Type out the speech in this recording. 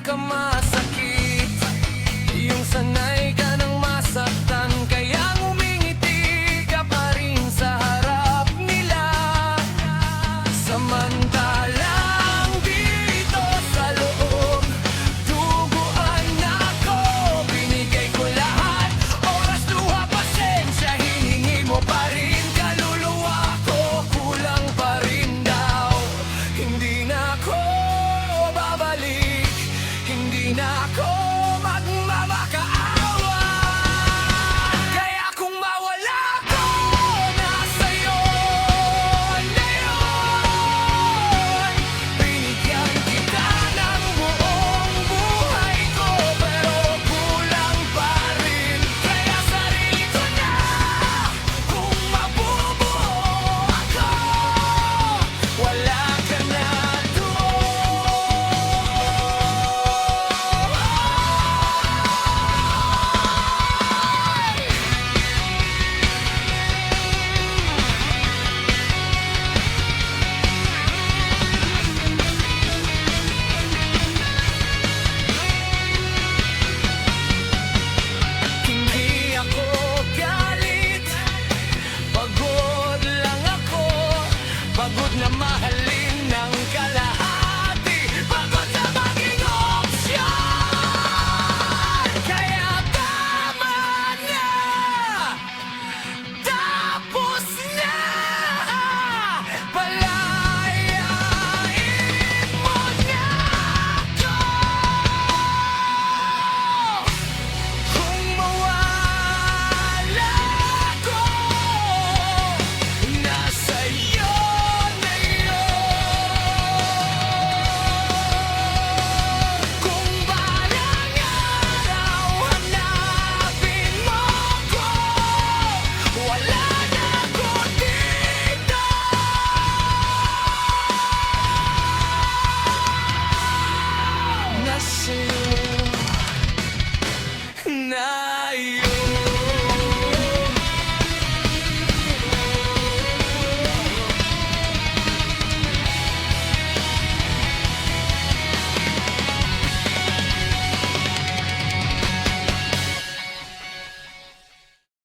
ka masakit, yung sanay ka ng masaktan, kaya ngumingiti ka pa rin sa harap nila. Samantalang dito sa loob, duguan ako, binigay ko lahat, oras, luha, pasensya, hiningi mo pa rin. Kaluluwa ko, kulang pa rin daw, hindi na ako babalik, hindi na ako magmamakaawa. Kaya kung mawala ko na sa'yo na yun, binigyan kita ng buong buhay ko, pero kulang pa rin. Kaya sarili ko na, kung mabubuo ako, wala ka na doon. Hindi ako galit, pagod lang ako, pagod na mahalin ng kalahati, pagod na maging opsyon. Kaya tama na, tapos na, palayain mo na ako. Kung mawala ko na sa'yo na yun, kung balang araw hanapin mo ko, wala na ako dito. Nasa'yo